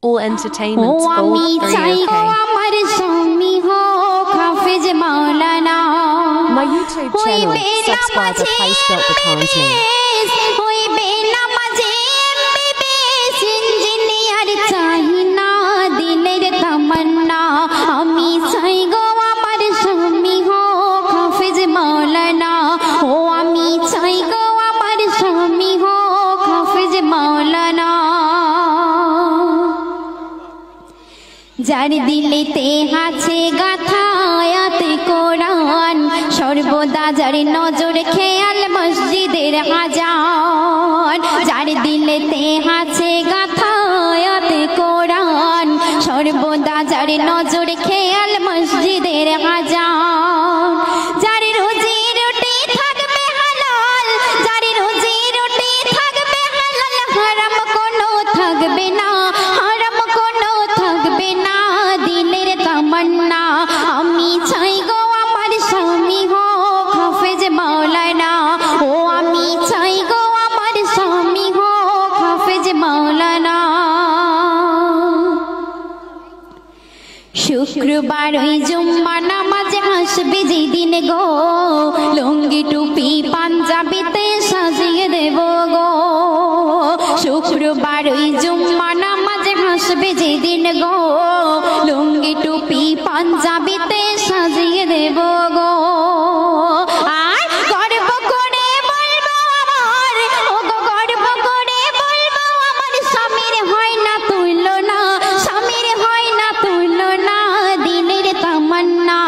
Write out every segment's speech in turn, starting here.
all entertainment, all 3OK. My YouTube channel, subscriber Place Built Becomes Me. जार दिलेते आछे गाथा आयाते कोरान सर्वदा जार नजर खेयाल मस्जिदेर आजान जार दिलेते आछे गाथा आयाते कोरान सर्वदा जार नजर खेयाल मस्जिदेर आजान जार रोजी रोटी थाकबे हालाल जार रोजी रोटी थाकबे हालाल हाराम कोनो थाकबे ना हाराम कोनो थाकबे ना दिलेर तमन्ना आमी चाই गो आमार स्वामी হোক হাফেজ মাওলানা ও আমি চাই গো আমার স্বামী হোক হাফেজ মাওলানা শুক্রবার ওই জুম্মা নামাজে আসবে যেদিন গো লুঙ্গি টুপি পাঞ্জাবিতে সাজিয়ে দেব গো শুক্রবার ওই জুম্মা নামাজে আসবে যেদিন গো লুঙ্গি টুপি পাঞ্জাবিতে সাজিয়ে দেব গো আর গর্ব করে বলবো আমার ও গো গর্ব করে বলবো আমার স্বামীর হয় না তুলনা স্বামীর হয় না তুলনা দিলের তামান্না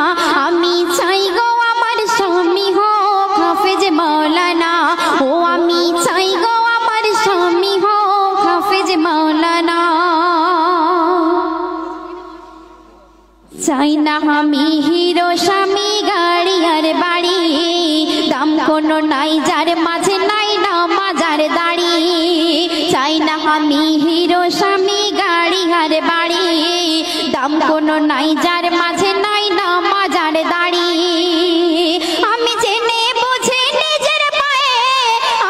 আমি চাই গো আমার স্বামী হোক হাফেজ মাওলানা ও আমি চাই গো আমার স্বামী হোক হাফেজ মাওলানা চাই না আমি হিরো স্বামী গাড়ি আর বাড়ি দাম কোনো নাই যার মাঝে নাই না মাজার দাড়ি চাই না আমি হিরো স্বামী গাড়ি আর বাড়ি দাম কোনো নাই যার মাঝে নাই না মাজার দাড়ি আমি জেনে বুঝে নিজের পায়ে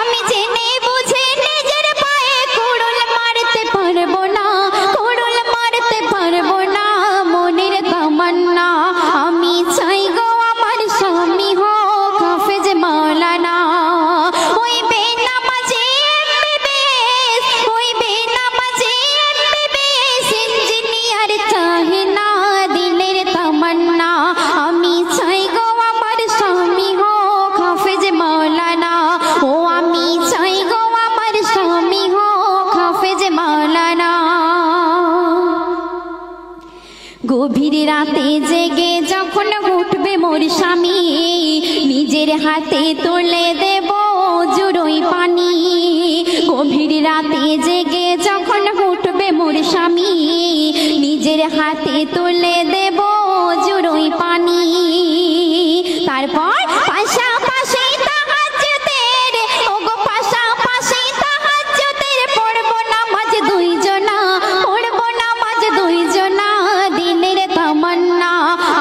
আমি জেনে বুঝে নিজের পায়ে কুড়ুল মারতে পারবো না কুড়ুল মারতে পারবো না মনের তামান্না আমি চাই গো আমার স্বামী হোক হাফেজ মাওলানা ওই বেনামাজি এমবিবিএস ওই বেনামাজি এমবিবিএস ইঞ্জিনিয়ার চাহে না দিলের তামান্না আমি চাই গো আমার স্বামী হোক হাফেজ মাওলানা ও আমি চাই গো আমার স্বামী হোক হাফেজ মাওলানা গভীর রাতে জেগে যখন উঠবে মোর স্বামী নিজের হাতে তুলে দেব জুড়োই পানি গভীর রাতে জেগে যখন উঠবে মোর স্বামী নিজের হাতে তুলে দেব জুড়োই পানি তারপর পাশাপাশি তাহাজ্জুদের ওগো পাশাপাশি তাহাজ্জুদের পড়ব নামাজ দুইজনা পড়ব নামাজ দুইজনা দিলের তামান্না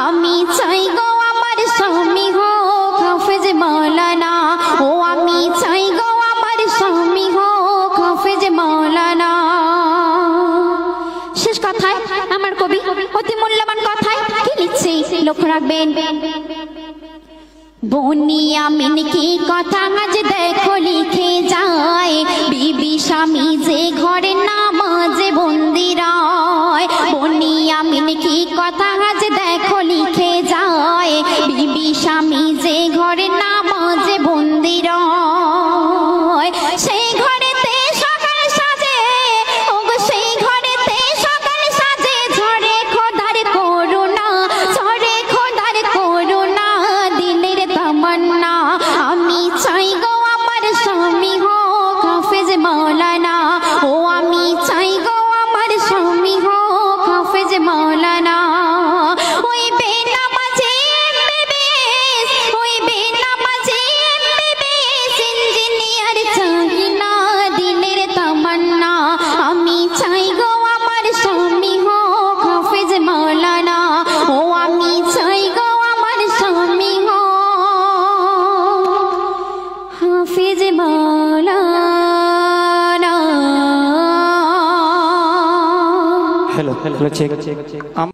আমি চাই গো আমার স্বামী হোক হাফেজ মাওলানা ও আমি চাই গো আমার স্বামী হোক হাফেজ মাওলানা শেষ কথায় আমার কবি অতি মূল্যবান কথায় কি লিখছে লক্ষ্য রাখবেন বনিয়ামিন কি কথা আজ দেখো লিখে যায় বিবি স্বামী যে ঘরে নামাজে বন্দি রয় বনিয়ামিন কি কথা আজ দেখো লিখে যায় বিবি স্বামী যে ঘরে নামাজে বন্দি রয় সেই ঘরেতে সকাল সাজে ওগো সেই ঘরেতে সকাল সাজে ঝরে খোদার করুণা ঝরে খোদার করুণা দিলের তামান্না আমি চাই গো আমার স্বামী হোক হাফেজ মাওলানা ও আমি চাই গো আমার স্বামী हेलो हेलो चेक